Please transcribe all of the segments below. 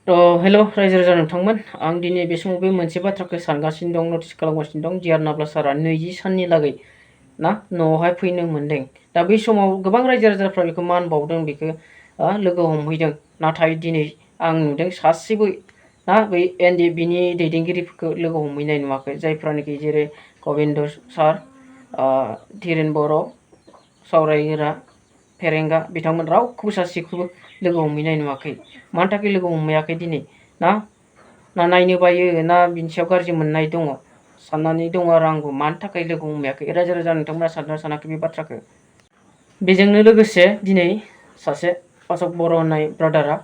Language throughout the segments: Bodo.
हेल' रायजो राजा नोंथांमोन आं दिनै बे समाव बे मोनसे बाथ्राखौ सानगासिनो दं नटिस खालामगासिनो दं जियार नाब्ला सारा 20 साननि लागै ना न'आवहाय फैनो मोनदों दा बै समाव गोबां रायजो राजाफ्रा बेखौ मान बावदों बेखौ लोगो हमहैदों नाथाय दिनै आं नुदों सासेबो ना बै एनडिएफबिनि दैदेनगिरिफोरखौ लोगो हमहैनाय नुवाखै जायफ्रानोखि जेरै गबिन्द सार धीरेन बर' सावरायग्रा फेरेंगा बिथांमोन रावखौबो सासेखौबो लोगो हमहैनाय नुवाखै मानि थाखाय लोगो हमहैयाखै दिनै ना नायनो बायो ना बिनि सायाव गाज्रि मोननाय दङ साननानै दङ आरो आंबो मानि थाखाय लोगो हमहैयाखै रायजो राजा नोंथांमोना सानदोंना सानाखै बे बाथ्राखौ बेजोंनो लोगोसे दिनै सासे अशक बर' होननाय ब्रादारा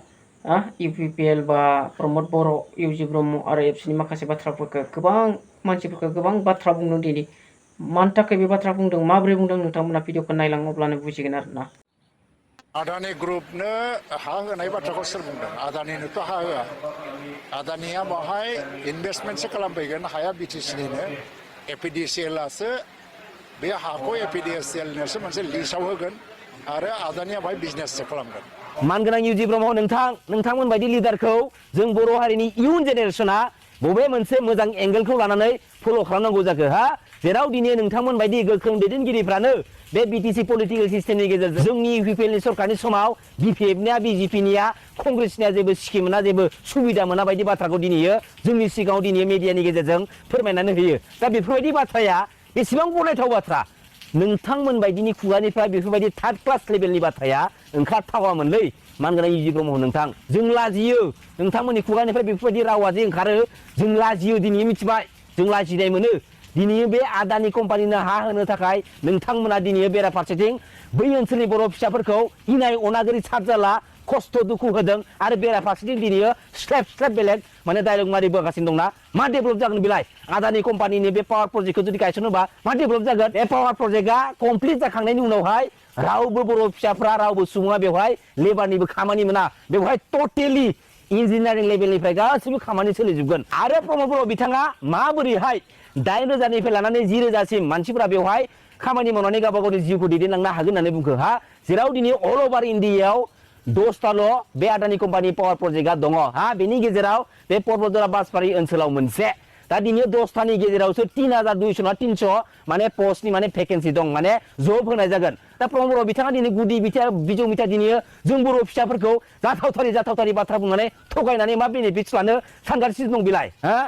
इउपिपिएल बा प्रमद बर' UG ब्रह्म आरो एबसुनि माखासे बाथ्राफोरखौ गोबां मानसिफोरखौ गोबां बाथ्रा बुंदों दिनै मानि थाखाय बे बाथ्रा बुंदों माबोरै बुंदों नोंथांमोना भिडिअखौ नायलाङोब्लानो बुजिगोन आरोना आदानि ग्रुपनो हा होनाय बाथ्राखौ सोर बुंदों आदानिनोथ' हा होआ आदानिया बाहाय इनभेस्टमेन्टसो खालामफैगोन हाया बिटिसिनिनो एपिडिसिएलआसो बे हाखौ एपिडिसिएलनोसो मोनसे लिस्टआव होगोन आरो आदानिया बाहाय बिजनेससो खालामगोन मानगोनां UG ब्रह्म नोंथांमोन बायदि लिडारखौ जों बर' हारिनि इयुन जेनेरेसना बबे मोनसे मोजां एंगेलखौ लानानै फल' खालामनांगौ जाखो जेराव दिनै नोंथांमोन बायदि गोख्रों दैदेनगिरिफ्रानो बे बिटिसि पलिटिकेल सिस्टेमनि गेजेरजों जोंनि इउपिपिएलनि सरकारनि समाव बिपिएफनिया बिजेपिनिया कंग्रेसनिया जेबो स्किम मोना जेबो सुबिदा मोना बायदि बाथ्राखौ दिनैयो जोंनि सिगाङाव दिनै मिडियानि गेजेरजों फोरमायनानै होयो दा बेफोरबायदि बाथ्राया बेसेबां गनायथाव बाथ्रा नोंथांमोन बायदिनि खुगानिफ्राय बेफोरबायदि थार्ड क्लास लेभेलनि बाथ्राया ओंखारथावामोनलै मानगोनां UG ब्रह्म नोंथां जों लाजियो नोंथांमोननि खुगानिफ्राय बेफोरबायदि रावा जे ओंखारो जों लाजियो दिनै मिथिबाय जों लाजिनाय मोनो दिनै बे आदानि कम्पानिनो हा होनो थाखाय नोंथांमोना दिनै बेराफारसेथिं बै ओनसोलनि बर' फिसाफोरखौ इनाय अनागारि सारजाला खस्थ' दुखु होदों आरो बेराफारसेथिं दिनै स्लेब बेलेग माने डायलग मारिबोगासिनो दंना मा डेभेलप जागोन बेलाय आदानि कम्पानिनि बे पावार प्रजेक्टखौ जुदि गायसनोबा मा डेभेलप जागोन बे पावार प्रजेक्टआ कमप्लिट जाखांनायनि उनावहाय रावबो बर' फिसाफ्रा रावबो सुबुङा बेवहाय लेबारनिबो खामानि मोना बेवहाय टटेलि इन्जिनियारिं लेभेलनिफ्राय गासैबो खामानि सोलिजोबगोन आरो प्रमद बर' बिथाङा माबोरैहाय 8,000निफ्राय लानानै 10,000सिम मानसिफोरा बेवहाय खामानि मावनानै गावबा गावनि जिउखौ दैदेनलांनो हागोन होननानै बुंखो जेराव दिनै अल अभार इन्डियायाव 10टाल' बे आदानि कम्पानि पावार प्रजेक्टआ दङ बेनि गेजेराव बे पर्बतजरा बासबारि ओनसोलाव मोनसे दा दिनै 10टानि गेजेरावसो 3,200 ना 300 माने पस्टनि माने भेकेन्सि दं माने जब होनाय जागोन दा प्रमद बर' बिथाङा दिनै गुदि बिजौ बिथा दिनै जों बर' फिसाफोरखौ जाथावथारि बाथ्रा बुंनानै थगायनानै मा बेनिफिट्स लानो सानगासिनो दं बिलाय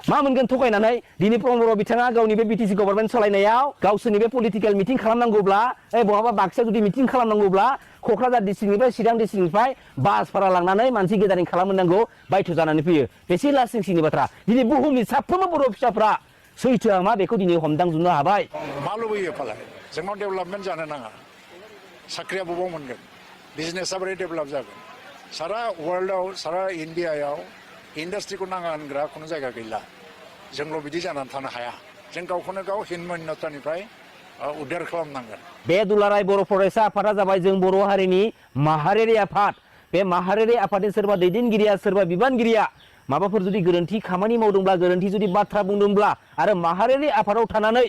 मा मोनगोन थगायनानै दिनै प्रमद बर' बिथाङा गावनि बे बिटिसि गभर्नमेन्ट सालायनायाव गावसोरनि बे पलिटिकेल मिटिं खालामनांगौब्ला बहाबा बाक्सा जुदि मिटिं खालामनांगौब्ला क'क्राझार डिस्ट्रिक्टनिफ्राय चिरां डिस्ट्रिक्टनिफ्राय बास भारा लांनानै मानसि गेदारिं खालामनांगौ बायथ' जानानै फैयो बेसे लासिंसिंनि बाथ्रा दिनै बुहुमनि साफ्रोमबो बर' फिसाफ्रा सैथोआ मा बेखौ दिनै हमदांजोबनो हाबाय मा लुबैयो फालाय जोंनाव डेभेलपमेन्ट जानो नाङा साख्रिया बबाव मोनगोन बिजनेसा बोरै डेभेलप जागोन सारा वर्ल्डआव सारा इन्डियायाव इन्डास्ट्रिखौ नाङा होनग्रा खुनु जायगा गैला जोंल' बिदि जानानै थानो हाया जों गावखौनो गाव हिनमन्यतानिफ्राय उद्धार खालामनांगोन बे दुलाराय बर' फरायसा आफादा जाबाय जों बर' हारिनि माहारियारि आफाद बे माहारियारि आफादनि सोरबा दैदेनगिरिया सोरबा बिबानगिरिया माबाफोर जुदि गोरोन्थि खामानि मावदोंब्ला गोरोन्थि जुदि बाथ्रा बुंदोंब्ला आरो माहारियारि आफादाव थानानै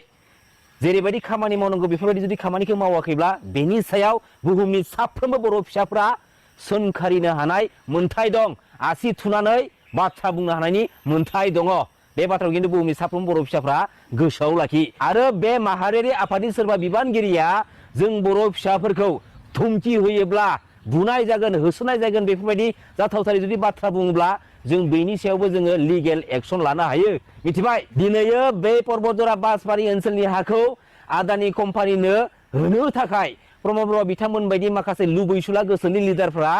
जेरैबायदि खामानि मावनांगौ बेफोरबायदि जुदि खामानिखौ मावाखैब्ला बेनि सायाव बुहुमनि साफ्रोमबो बर' फिसाफ्रा सोंखारिनो हानाय मोन्थाय दं आसि थुनानै बाथ्रा बुंनो हानायनि मोन्थाय दङ बे बाथ्राखौ खिन्थु बुहुमनि साफ्रोमबो बर' फिसाफ्रा गोसोआव लाखि आरो बे माहारियारि आफादनि सोरबा बिबानगिरिया जों बर' फिसाफोरखौ धुमखि होयोब्ला बुनाय जागोन होसोनाय जागोन बेफोरबायदि जाथावथारि जुदि बाथ्रा बुङोब्ला जों बेनि सायावबो जोङो लिगेल एक्सन लानो हायो मिथिबाय दिनैयो बे पर्बतजरा बासबारि ओनसोलनि हाखौ आदानि कम्पानिनो होनो थाखाय प्रमद बर' बिथांमोन बायदि माखासे लुबैसुला गोसोनि लिडारफ्रा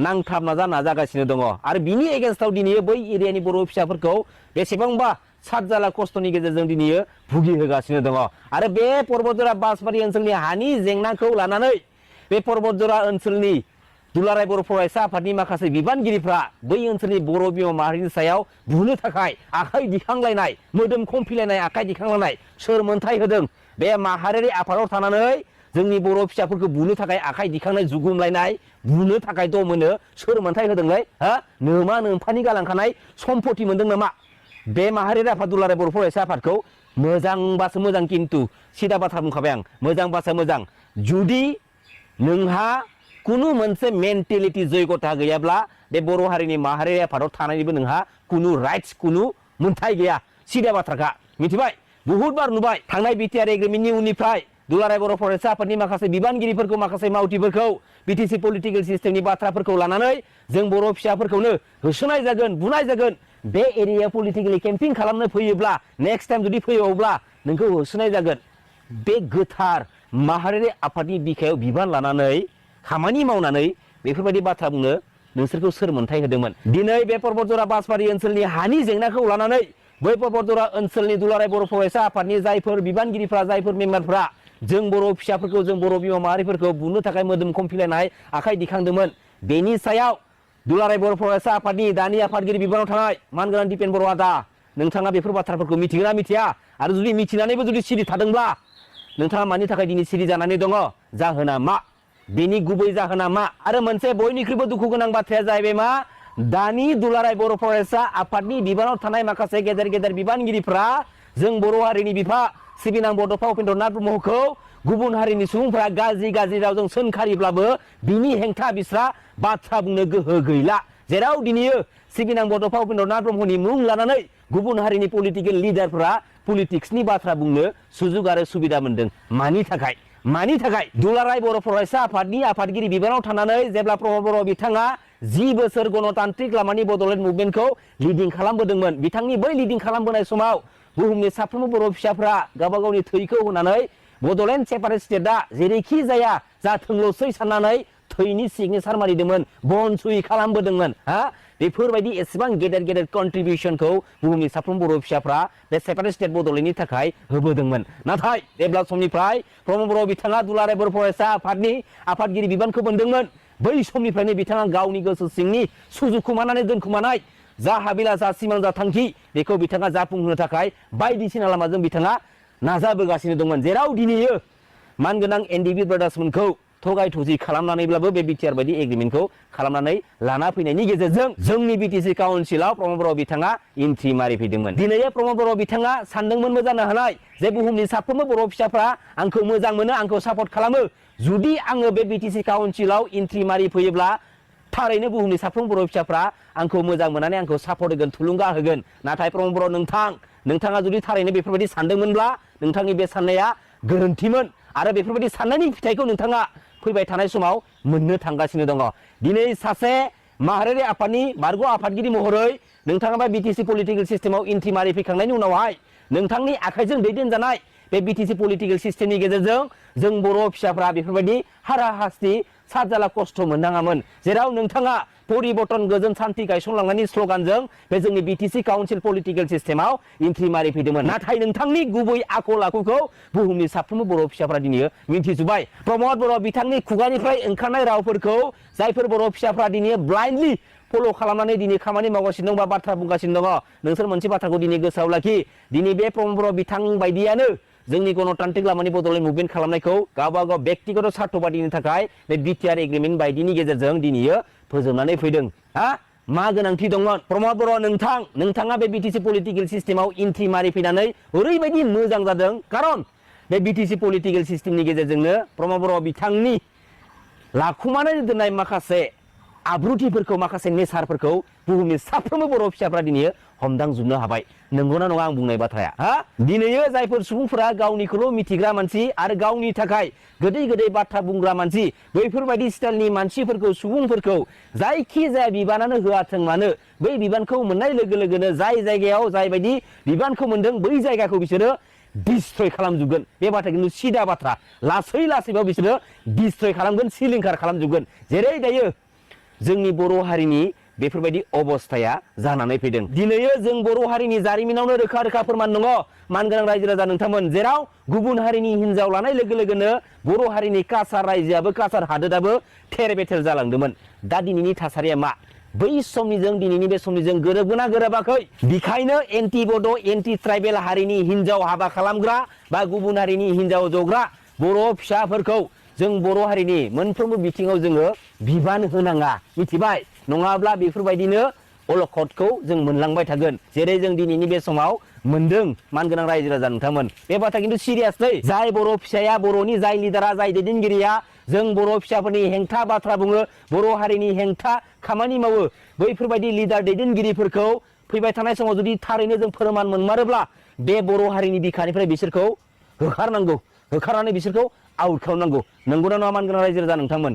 नांथाबना नाजागासिनो दङ आरो बिनि एगेन्स्टआव दिनै बै एरियानि बर' फिसाफोरखौ बेसेबांबा सातजाला खस्थ'नि गेजेरजों दिनै भुगिहोगासिनो दङ आरो बे पर्बतजरा बासबारि ओनसोलनि हानि जेंनाखौ लानानै बे पर्बतजरा ओनसोलनि दुलाराय बर' फरायसा आफादनि माखासे बिबानगिरिफ्रा बै ओनसोलनि बर' बिमा माहारिनि सायाव बुनो थाखाय आखाइ दिखांलायनाय मोदोम खमफिलायनाय आखाइ दिखांलायनाय सोर मोन्थाय होदों बे माहारियारि आफादाव थानानै जोंनि बर' फिसाफोरखौ बुनो थाखाय आखाइ दिखांनाय जुगुमलायनाय बुनो थाखाय दमोनो सोर मोन्थाय होदोंलै नोमा नोम्फानि गालांखानाय सम्पति मोनदों नामा बे माहारियारि आफाद दुलाराय बर' फरायसा आफादखौ मोजांबासो मोजां खिन्थु सिदा बाथ्रा बुंखाबाय आं मोजांबासो मोजां जुदि नोंहा कुनु मोनसे मेन्टेलिटि जयगथा गैयाब्ला बे बर' हारिनि माहारियारि आफादाव थानायनिबो नोंहा कुनु राइट्स कुनु मोनथाय गैया सिदा बाथ्राखा मिथिबाय बहुत बार नुबाय थांनाय बिटिआर एग्रिमेन्टनि उननिफ्राय दुलाराय बर' फरायसा आफादनि माखासे बिबानगिरिफोरखौ माखासे मावथिफोरखौ बिटिसि पलिटिकेल सिस्टेमनि बाथ्राफोरखौ लानानै जों बर' फिसाफोरखौनो होसोनाय जागोन बुनाय जागोन बे एरिया पलिटिकेलि केम्पिं खालामनो फैयोब्ला नेक्स्ट टाइम जुदि फैयोब्ला नोंखौ होसोनाय जागोन बे गोथार माहारियारि आफादनि बिखायाव बिबान लानानै खामानि मावनानै बेफोरबायदि बाथ्रा बुंनो नोंसोरखौ सोर मोनथाय होदोंमोन दिनै बे पर्बतजरा बासबारि ओनसोलनि हानि जेंनाखौ लानानै बै पर्बतजरा ओनसोलनि दुलाराय बर' फरायसा आफादनि जायफोर बिबानगिरिफ्रा जायफोर मेम्बारफ्रा जों बर' फिसाफोरखौ जों बर' बिमा माहारिफोरखौ बुनो थाखाय मोदोम खमफिलायनाय आखाइ दिखांदोंमोन बेनि सायाव दुलाराय बर' फरायसा आफादनि दानि आफादगिरि बिबानाव थानाय मानगोनां दिपेन बर' आदा नोंथाङा बेफोर बाथ्राफोरखौ मिथिगोना मिथिया आरो जुदि मिथिनानैबो जुदि सिरि थादोंब्ला नोंथाङा मानि थाखाय दिनै सिरि जानानै दङ जाहोना मा बेनि गुबै जाहोना मा आरो मोनसे बयनिख्रुइबो दुखु गोनां बाथ्राया जाहैबाय मा दानि दुलाराय बर' फरायसा आफादनि बिबानाव थानाय माखासे गेदेर गेदेर बिबानगिरिफ्रा जों बर' हारिनि बिफा सिबिनां बड'फा उपेन्द्रनाथ ब्रह्मखौ गुबुन हारिनि सुबुंफ्रा गाज्रि गाज्रि रावजों सोंखारिब्लाबो बिनि हेंथा बिस्रा बाथ्रा बुंनो गोहो गैला जेराव दिनैयो सिबिनां बड'फा उपेन्द्रनाथ ब्रह्मनि मुं लानानै गुबुन हारिनि पलिटिकेल लिडारफ्रा पलिटिक्सनि बाथ्रा बुंनो सुजुग आरो सुबिदा मोनदों मानि थाखाय दुलाराय बर' फरायसा आफादनि आफादगिरि बिबानाव थानानै जेब्ला प्रमद बर' बिथाङा 10 बोसोर गणतान्त्रिक लामानि बड'लेण्ड मुभमेन्टखौ लिडिं खालामबोदोंमोन बिथांनि बै लिडिं खालामबोनाय समाव बुहुमनि साफ्रोमबो बर' फिसाफ्रा गावबा गावनि थैखौ होनानै बड'लेण्ड सेपारेट स्टेटआ जेरैखि जाया जाथोंल'सै साननानै थैनि सिगनेसार मारिदोंमोन बन सुइ खालामबोदोंमोन हा बेफोरबायदि एसेबां गेदेर गेदेर कन्ट्रिबिउसनखौ बुहुमनि साफ्रोम बर' फिसाफ्रा बे सेपारेट स्टेट बड'लेण्डनि थाखाय होबोदोंमोन नाथाय जेब्ला समनिफ्राय प्रमद बर' बिथाङा दुलाराय बर' फरायसा आफादनि आफादगिरि बिबानखौ मोनदोंमोन बै समनिफ्रायनो बिथाङा गावनि गोसो सिंनि सुजुखुमानानै दोनखुमानाय जा हाबिला जा सिमां जा थांखि बेखौ बिथाङा जाफुंहोनो थाखाय बायदिसिना लामाजों बिथाङा नाजाबोगासिनो दंमोन जेराव दिनैयो मानगोनां एनडिबि ब्रादार्समोनखौ थगाय थजि खालामनानैब्लाबो बे बिटिआर बायदि एग्रिमेन्टखौ खालामनानै लाना फैनायनि गेजेरजों जोंनि बिटिसि काउन्सिलाव प्रमद बर' बिथाङा एन्ट्रि मारिफैदोंमोन दिनै प्रमद बर' बिथाङा सानदोंमोनबो जानो हानाय जे बुहुमनि साफ्रोमबो बर' फिसाफ्रा आंखौ मोजां मोनो आंखौ सापर्ट खालामो जुदि आङो बे बिटिसि काउन्सिलाव एन्ट्रि मारिफैयोब्ला थारैनो बुहुमनि साफ्रोम बर' फिसाफ्रा आंखौ मोजां मोननानै आंखौ सापर्ट होगोन थुलुंगा होगोन नाथाय प्रमद बर' नोंथाङा जुदि थारैनो बेफोरबायदि सानदोंमोनब्ला नोंथांनि बे साननाया गोरोन्थिमोन आरो बेफोरबायदि साननायनि फिथाइखौ नोंथाङा फैबाय थानाय समाव मोननो थांगासिनो दङ दिनै सासे माहारियारि आफादनि बारग' आफादगिरि महरै नोंथाङा बे बिटिसि पलिटिकेल सिस्टेमाव एन्ट्रि मारिफैखांनायनि उनावहाय नोंथांनि आखाइजों दैदेनजानाय बे बिटिसि पलिटिकेल सिस्टेमनि गेजेरजों जों बर' फिसाफ्रा बेफोरबायदि हाराहास्ति साजाला खस्थ' मोननाङामोन जेराव नोंथाङा परिबर्तन गोजोन सान्थि गायसनलांनायनि स्ल'गानजों बे जोंनि बिटिसि काउन्सिल पलिटिकेल सिस्टेमाव एन्ट्रि मारिफैदोंमोन नाथाय नोंथांनि गुबै आखल आखुखौ बुहुमनि साफ्रोमबो बर' फिसाफ्रा दिनै मिन्थिजोब्बाय प्रमद बर' बिथांनि खुगानिफ्राय ओंखारनाय रावफोरखौ जायफोर बर' फिसाफ्रा दिनै ब्लाइन्डलि फल' खालामनानै दिनै खामानि मावगासिनो दं बा बाथ्रा बुंगासिनो दङ नोंसोर मोनसे बाथ्राखौ दिनै गोसोआव लाखि दिनै बे प्रमद बर' बिथां बायदियानो जोंनि गणतान्त्रिक लामानि बड'लेण्ड मुभमेन्ट खालामनायखौ गावबा गाव बेक्तिगत स्वार्थबादिनि थाखाय बे बिटिआर एग्रिमेन्ट बायदिनि गेजेरजों दिनैयो फोजोबनानै फैदों हा मा गोनांथि दंमोन प्रमद बर' नोंथाङा बे बिटिसि पलिटिकेल सिस्टेमाव एन्ट्रि मारिफैनानै ओरैबायदि मोजां जादों खारन बे बिटिसि पलिटिकेल सिस्टेमनि गेजेरजोंनो प्रमद बर' बिथांनि लाखुमानानै दोननाय माखासे आब्रुथिफोरखौ माखासे नेचारफोरखौ बुहुमनि साफ्रोमबो बर' फिसाफ्रा दिनै हमदांजोबनो हाबाय नंगौना नङा आं बुंनाय बाथ्राया हा दिनैयो जायफोर सुबुंफोरा गावनिखौल' मिथिग्रा मानसि आरो गावनि थाखाय गोदै गोदै बाथ्रा बुंग्रा मानसि बैफोरबायदि स्टाइलनि मानसिफोरखौ सुबुंफोरखौ जायखि जाया बिबानानो होआथों मानो बै बिबानखौ मोननाय लोगो लोगोनो जाय जायगायाव जायबायदि बिबानखौ मोनदों बै जायगाखौ बिसोरो डिस्ट्रय खालामजोबगोन बे बाथ्रा खिन्थु सिदा बाथ्रा लासै लासैबाबो बिसोरो डिस्ट्रय खालामगोन सिलिंखार खालामजोबगोन जेरै दायो जोंनि बर' हारिनि बेफोरबायदि अबस्थाया जानानै फैदों दिनैयो जों बर' हारिनि जारिमिनावनो रोखा रोखा फोरमान दङ मानगोनां रायजो राजा नोंथांमोन जेराव गुबुन हारिनि हिनजाव लानाय लोगो लोगोनो बर' हारिनि कासार रायजोआबो कासार हादोराबो थेर बेथेर जालांदोंमोन दा दिनैनि थासारिया मा बै समनिजों दिनैनि बे समनिजों गोरोबगोना गोरोबाखै बेखायनो एन्टि बड' एन्टि ट्राइबेल हारिनि हिनजाव हाबा खालामग्रा बा गुबुन हारिनि हिनजाव जग्रा बर' फिसाफोरखौ जों बर' हारिनि मोनफ्रोमबो बिथिङाव जोङो बिबान होनाङा मिथिबाय नङाब्ला बेफोरबायदिनो अलखदखौ जों मोनलांबाय थागोन जेरै जों दिनैनि बे समाव मोनदों मानगोनां रायजो राजा नोंथांमोन बे बाथ्रा खिन्थु सिरियासलै जाय बर' फिसाया बर'नि जाय लिडारा जाय दैदेनगिरिया जों बर' फिसाफोरनि हेंथा बाथ्रा बुङो, बर' हारिनि हेंथा खामानि मावो, बैफोरबायदि लिडार दैदेनगिरिफोरखौ फैबाय थानाय समाव जुदि थारैनो जों फोरमान मोनमारोब्ला बे बर' हारिनि बिखानिफ्राय बिसोरखौ होखारनांगौ, होखारनानै बिसोरखौ आउट खालामनांगौ। नंगौना नङा मानगोनां रायजो राजा नोंथांमोन?